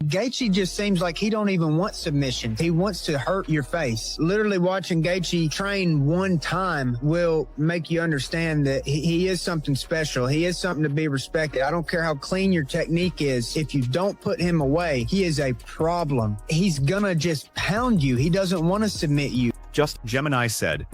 Gaethje just seems like he don't even want submission. He wants to hurt your face. Literally watching Gaethje train one time will make you understand that he is something special. He is something to be respected. I don't care how clean your technique is. If you don't put him away, he is a problem. He's gonna just pound you. He doesn't want to submit you. Just Gemini said.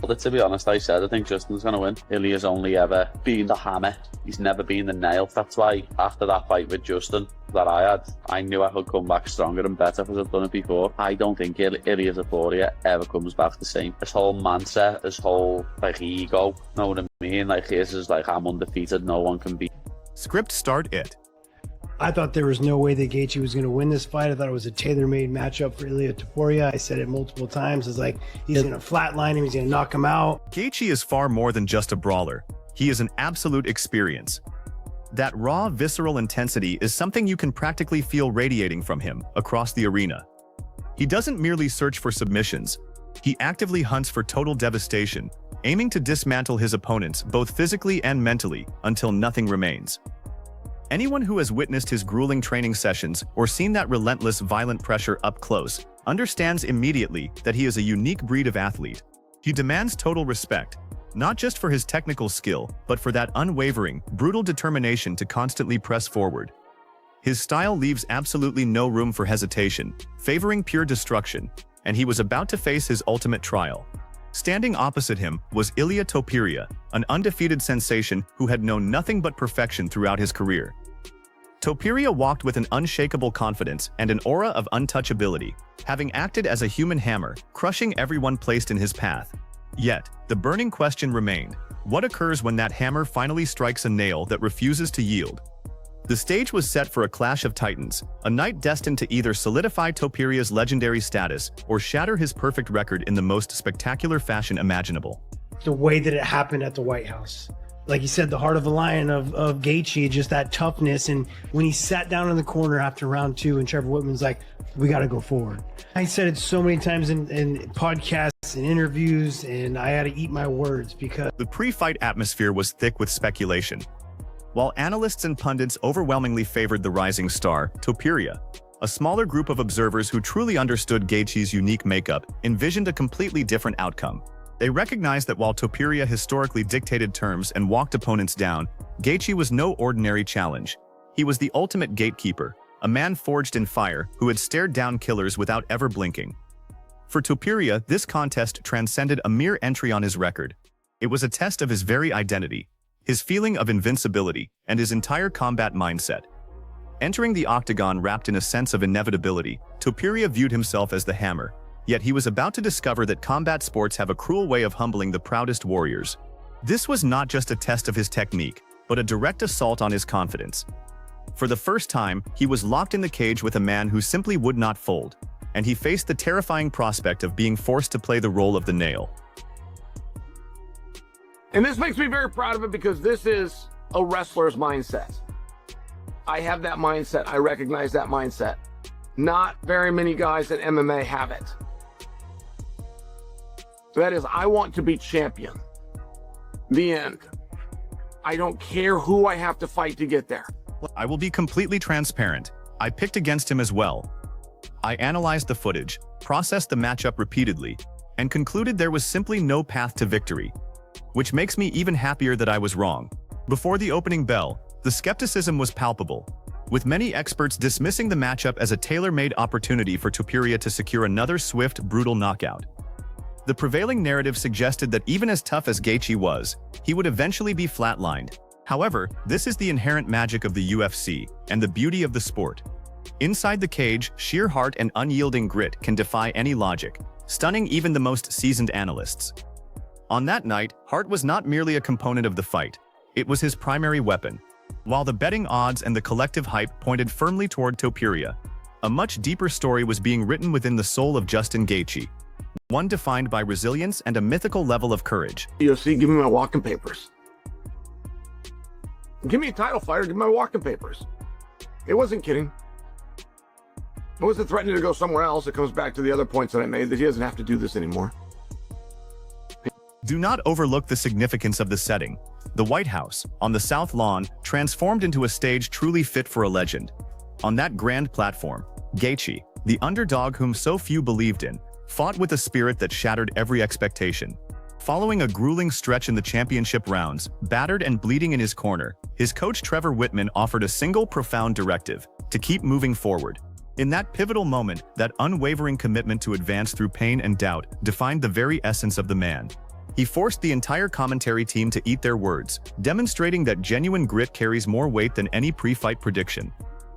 But to be honest, I think Justin's going to win. Ilia's only ever been the hammer. He's never been the nail. That's why after that fight with Justin that I had, I knew I could come back stronger and better because I've done it before. I don't think Ilia Topuria ever comes back the same. His whole mindset, his whole ego, know what I mean? His is I'm undefeated, no one can beat. Script start it. I thought there was no way that Gaethje was going to win this fight. I thought it was a tailor-made matchup for Ilia Topuria. I said it multiple times. It's he's going to flatline him. He's going to knock him out. Gaethje is far more than just a brawler. He is an absolute experience. That raw, visceral intensity is something you can practically feel radiating from him across the arena. He doesn't merely search for submissions. He actively hunts for total devastation, aiming to dismantle his opponents both physically and mentally until nothing remains. Anyone who has witnessed his grueling training sessions or seen that relentless, violent pressure up close understands immediately that he is a unique breed of athlete. He demands total respect, not just for his technical skill, but for that unwavering, brutal determination to constantly press forward. His style leaves absolutely no room for hesitation, favoring pure destruction, and he was about to face his ultimate trial. Standing opposite him was Ilia Topuria, an undefeated sensation who had known nothing but perfection throughout his career. Topuria walked with an unshakable confidence and an aura of untouchability, having acted as a human hammer, crushing everyone placed in his path. Yet, the burning question remained: what occurs when that hammer finally strikes a nail that refuses to yield? The stage was set for a clash of titans, a night destined to either solidify Topuria's legendary status or shatter his perfect record in the most spectacular fashion imaginable. The way that it happened at the White House. Like you said, the heart of a lion of Gaethje, just that toughness. And when he sat down in the corner after round two and Trevor Whitman's like, we got to go forward. I said it so many times in podcasts and interviews, and I had to eat my words because the pre-fight atmosphere was thick with speculation. While analysts and pundits overwhelmingly favored the rising star, Topuria, a smaller group of observers who truly understood Gaethje's unique makeup envisioned a completely different outcome. They recognized that while Topuria historically dictated terms and walked opponents down, Gaethje was no ordinary challenge. He was the ultimate gatekeeper, a man forged in fire who had stared down killers without ever blinking. For Topuria, this contest transcended a mere entry on his record. It was a test of his very identity, his feeling of invincibility, and his entire combat mindset. Entering the octagon wrapped in a sense of inevitability, Topuria viewed himself as the hammer, yet he was about to discover that combat sports have a cruel way of humbling the proudest warriors. This was not just a test of his technique, but a direct assault on his confidence. For the first time, he was locked in the cage with a man who simply would not fold, and he faced the terrifying prospect of being forced to play the role of the nail. And this makes me very proud of it because this is a wrestler's mindset. I have that mindset. I recognize that mindset. Not very many guys in MMA have it. That is, I want to be champion. The end. I don't care who I have to fight to get there. I will be completely transparent. I picked against him as well. I analyzed the footage, processed the matchup repeatedly, and concluded there was simply no path to victory. Which makes me even happier that I was wrong. Before the opening bell, the skepticism was palpable, with many experts dismissing the matchup as a tailor-made opportunity for Topuria to secure another swift, brutal knockout. The prevailing narrative suggested that even as tough as Gaethje was, he would eventually be flatlined. However, this is the inherent magic of the UFC and the beauty of the sport. Inside the cage, sheer heart and unyielding grit can defy any logic, stunning even the most seasoned analysts. On that night, heart was not merely a component of the fight, it was his primary weapon. While the betting odds and the collective hype pointed firmly toward Topuria, a much deeper story was being written within the soul of Justin Gaethje, one defined by resilience and a mythical level of courage. UFC, give me my walking papers. Give me a title fighter, give me my walking papers. It wasn't kidding. It wasn't threatening to go somewhere else. It comes back to the other points that I made, that he doesn't have to do this anymore. Do not overlook the significance of the setting. The White House, on the South Lawn, transformed into a stage truly fit for a legend. On that grand platform, Gaethje, the underdog whom so few believed in, fought with a spirit that shattered every expectation. Following a grueling stretch in the championship rounds, battered and bleeding in his corner, his coach Trevor Whitman offered a single profound directive: to keep moving forward. In that pivotal moment, that unwavering commitment to advance through pain and doubt defined the very essence of the man. He forced the entire commentary team to eat their words, demonstrating that genuine grit carries more weight than any pre-fight prediction.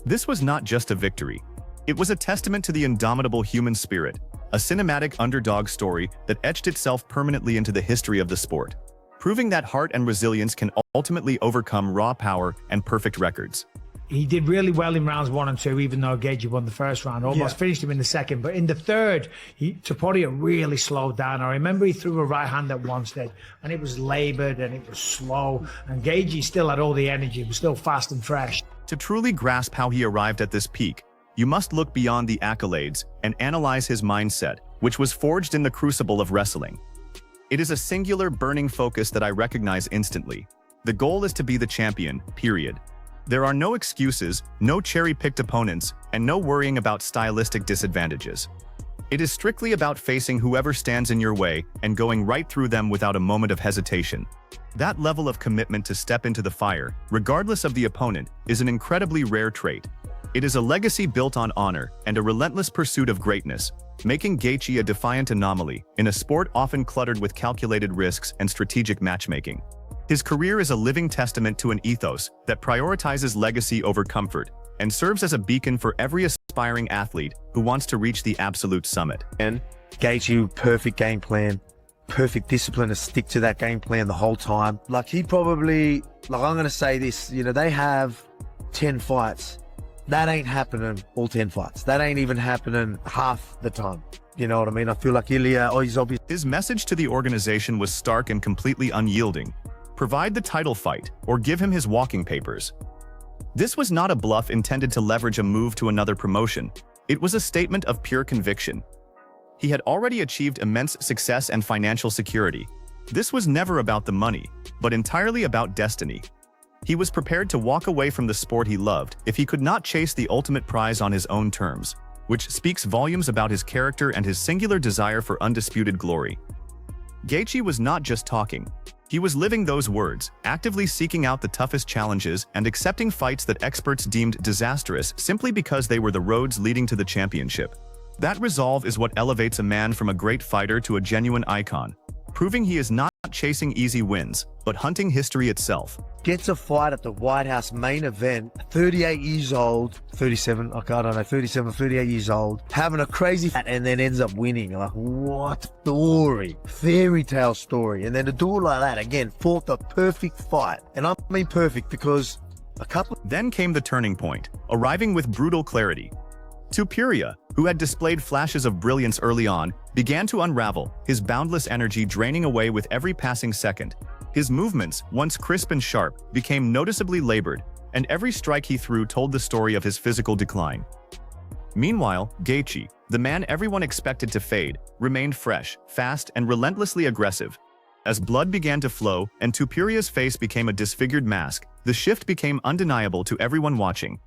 This was not just a victory. It was a testament to the indomitable human spirit, a cinematic underdog story that etched itself permanently into the history of the sport, proving that heart and resilience can ultimately overcome raw power and perfect records. He did really well in rounds 1 and 2, even though Gaethje won the first round. Almost finished him in the second. But in the third, Topuria really slowed down. I remember he threw a right hand at one stage, and it was labored and it was slow. And Gaethje still had all the energy. He was still fast and fresh. To truly grasp how he arrived at this peak, you must look beyond the accolades and analyze his mindset, which was forged in the crucible of wrestling. It is a singular, burning focus that I recognize instantly. The goal is to be the champion, period. There are no excuses, no cherry-picked opponents, and no worrying about stylistic disadvantages. It is strictly about facing whoever stands in your way and going right through them without a moment of hesitation. That level of commitment to step into the fire, regardless of the opponent, is an incredibly rare trait. It is a legacy built on honor and a relentless pursuit of greatness, making Gaethje a defiant anomaly in a sport often cluttered with calculated risks and strategic matchmaking. His career is a living testament to an ethos that prioritizes legacy over comfort and serves as a beacon for every aspiring athlete who wants to reach the absolute summit. And Gaethje, perfect game plan, perfect discipline to stick to that game plan the whole time. Like he probably, like I'm going to say this, you know, they have 10 fights. That ain't happening all 10 fights. That ain't even happening half the time. You know what I mean? I feel like Ilia, he's obvious. His message to the organization was stark and completely unyielding. Provide the title fight, or give him his walking papers. This was not a bluff intended to leverage a move to another promotion. It was a statement of pure conviction. He had already achieved immense success and financial security. This was never about the money, but entirely about destiny. He was prepared to walk away from the sport he loved if he could not chase the ultimate prize on his own terms, which speaks volumes about his character and his singular desire for undisputed glory. Gaethje was not just talking. He was living those words, actively seeking out the toughest challenges and accepting fights that experts deemed disastrous simply because they were the roads leading to the championship. That resolve is what elevates a man from a great fighter to a genuine icon, proving he is not chasing easy wins, but hunting history itself. Gets a fight at the White House main event, 38 years old, 37, okay, I don't know, 37, 38 years old, having a crazy fight and then ends up winning. Like, what story? Fairy tale story. And then to do it like that, again, fought the perfect fight. And I mean perfect because Then came the turning point, arriving with brutal clarity. Topuria, who had displayed flashes of brilliance early on, began to unravel, his boundless energy draining away with every passing second. His movements, once crisp and sharp, became noticeably labored, and every strike he threw told the story of his physical decline. Meanwhile, Gaethje, the man everyone expected to fade, remained fresh, fast, and relentlessly aggressive. As blood began to flow and Topuria's face became a disfigured mask, the shift became undeniable to everyone watching.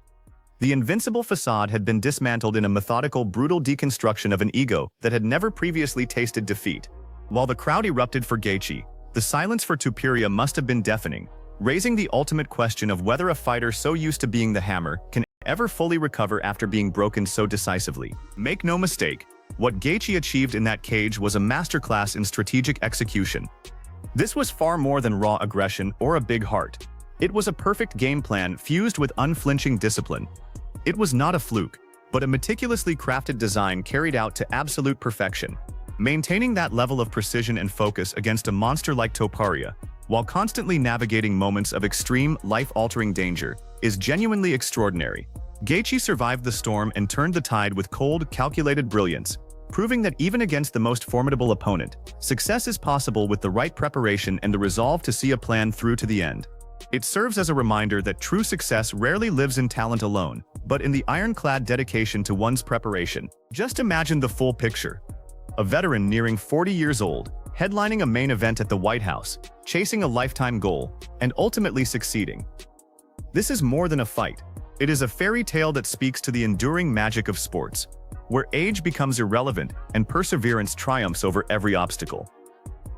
The invincible facade had been dismantled in a methodical, brutal deconstruction of an ego that had never previously tasted defeat. While the crowd erupted for Gaethje, the silence for Topuria must have been deafening, raising the ultimate question of whether a fighter so used to being the hammer can ever fully recover after being broken so decisively. Make no mistake, what Gaethje achieved in that cage was a masterclass in strategic execution. This was far more than raw aggression or a big heart. It was a perfect game plan fused with unflinching discipline. It was not a fluke, but a meticulously crafted design carried out to absolute perfection. Maintaining that level of precision and focus against a monster like Topuria, while constantly navigating moments of extreme, life-altering danger, is genuinely extraordinary. Gaethje survived the storm and turned the tide with cold, calculated brilliance, proving that even against the most formidable opponent, success is possible with the right preparation and the resolve to see a plan through to the end. It serves as a reminder that true success rarely lives in talent alone, but in the ironclad dedication to one's preparation. Just imagine the full picture. A veteran nearing 40 years old, headlining a main event at the White House, chasing a lifetime goal, and ultimately succeeding. This is more than a fight. It is a fairy tale that speaks to the enduring magic of sports, where age becomes irrelevant and perseverance triumphs over every obstacle.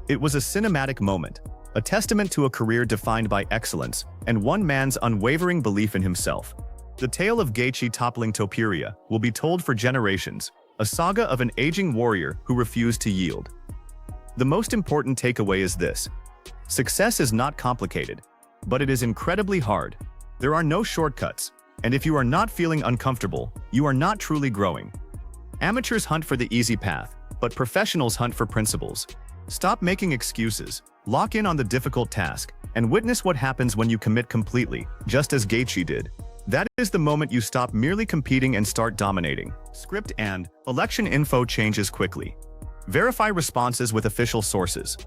It was a cinematic moment, a testament to a career defined by excellence and one man's unwavering belief in himself. The tale of Gaethje toppling Topuria will be told for generations, a saga of an aging warrior who refused to yield. The most important takeaway is this: success is not complicated, but it is incredibly hard. There are no shortcuts, and if you are not feeling uncomfortable, you are not truly growing. Amateurs hunt for the easy path, but professionals hunt for principles. Stop making excuses, lock in on the difficult task, and witness what happens when you commit completely, just as Gaethje did. That is the moment you stop merely competing and start dominating. Script and election info changes quickly. Verify responses with official sources.